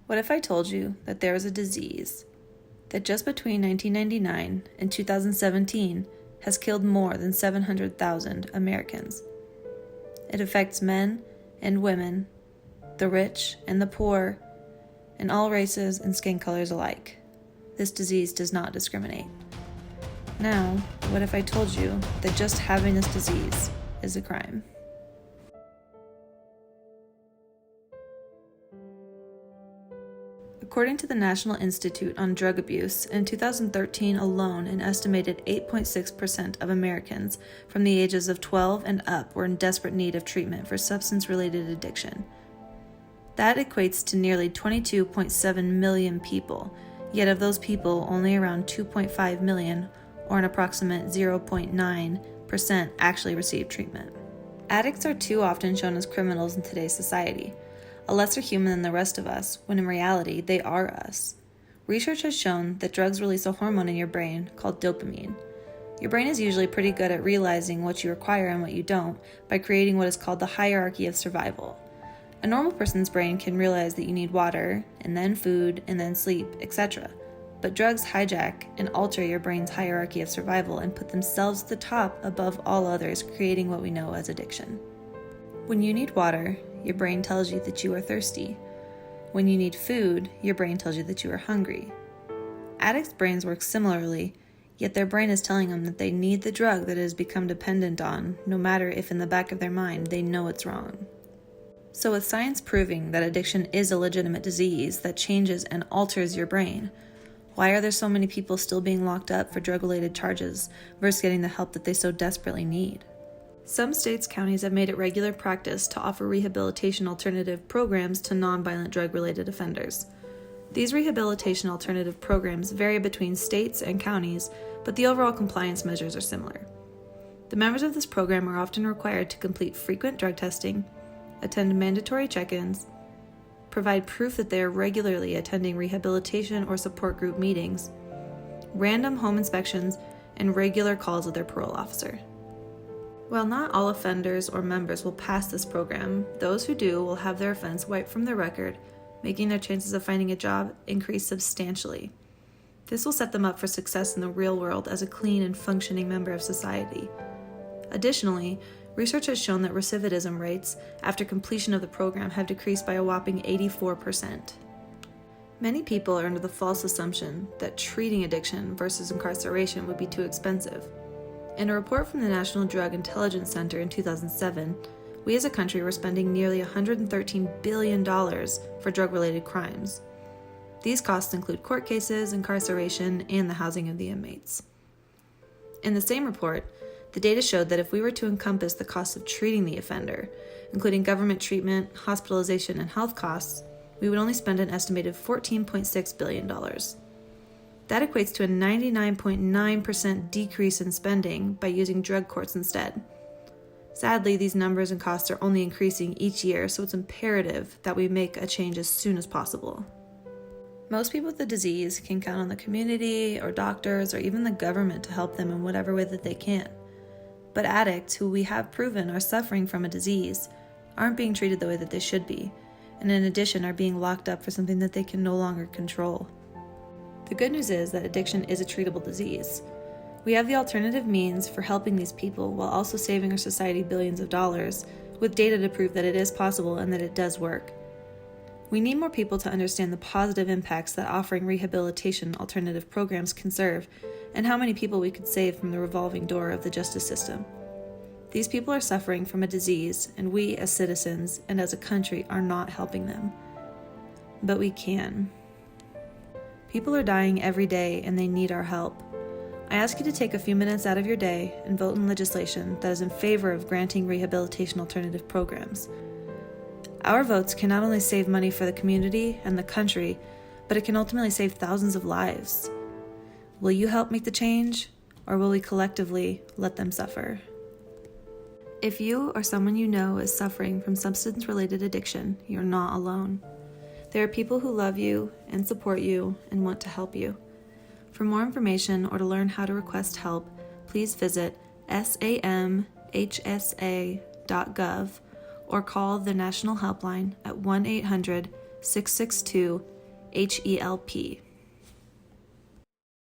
What if I told you that there is a disease that just between 1999 and 2017 has killed more than 700,000 Americans? It affects men and women, the rich and the poor, and all races and skin colors alike. This disease does not discriminate. Now, what if I told you that just having this disease is a crime? According to the National Institute on Drug Abuse, in 2013 alone, an estimated 8.6% of Americans from the ages of 12 and up were in desperate need of treatment for substance-related addiction. That equates to nearly 22.7 million people, yet of those people, only around 2.5 million, or an approximate 0.9%, actually receive treatment. Addicts are too often shown as criminals in today's society, a lesser human than the rest of us, when in reality, they are us. Research has shown that drugs release a hormone in your brain called dopamine. Your brain is usually pretty good at realizing what you require and what you don't by creating what is called the hierarchy of survival. A normal person's brain can realize that you need water, and then food, and then sleep, etc. But drugs hijack and alter your brain's hierarchy of survival and put themselves at the top above all others, creating what we know as addiction. When you need water, your brain tells you that you are thirsty. When you need food, your brain tells you that you are hungry. Addicts' brains work similarly, yet their brain is telling them that they need the drug that it has become dependent on, no matter if in the back of their mind they know it's wrong. So with science proving that addiction is a legitimate disease that changes and alters your brain, why are there so many people still being locked up for drug-related charges versus getting the help that they so desperately need? Some states' counties have made it regular practice to offer rehabilitation alternative programs to nonviolent drug-related offenders. These rehabilitation alternative programs vary between states and counties, but the overall compliance measures are similar. The members of this program are often required to complete frequent drug testing, attend mandatory check-ins, provide proof that they are regularly attending rehabilitation or support group meetings, random home inspections, and regular calls with their parole officer. While not all offenders or members will pass this program, those who do will have their offense wiped from their record, making their chances of finding a job increase substantially. This will set them up for success in the real world as a clean and functioning member of society. Additionally, research has shown that recidivism rates after completion of the program have decreased by a whopping 84%. Many people are under the false assumption that treating addiction versus incarceration would be too expensive. In a report from the National Drug Intelligence Center in 2007, we as a country were spending nearly $113 billion for drug-related crimes. These costs include court cases, incarceration, and the housing of the inmates. In the same report, the data showed that if we were to encompass the cost of treating the offender, including government treatment, hospitalization, and health costs, we would only spend an estimated $14.6 billion. That equates to a 99.9% decrease in spending by using drug courts instead. Sadly, these numbers and costs are only increasing each year, so it's imperative that we make a change as soon as possible. Most people with the disease can count on the community or doctors or even the government to help them in whatever way that they can. But addicts, who we have proven are suffering from a disease, aren't being treated the way that they should be, and in addition are being locked up for something that they can no longer control. The good news is that addiction is a treatable disease. We have the alternative means for helping these people while also saving our society billions of dollars, with data to prove that it is possible and that it does work. We need more people to understand the positive impacts that offering rehabilitation alternative programs can serve, and how many people we could save from the revolving door of the justice system. These people are suffering from a disease, and we as citizens and as a country are not helping them. But we can. People are dying every day and they need our help. I ask you to take a few minutes out of your day and vote in legislation that is in favor of granting rehabilitation alternative programs. Our votes can not only save money for the community and the country, but it can ultimately save thousands of lives. Will you help make the change, or will we collectively let them suffer? If you or someone you know is suffering from substance-related addiction, you're not alone. There are people who love you and support you and want to help you. For more information or to learn how to request help, please visit samhsa.gov or call the National Helpline at 1-800-662-8787. HELP.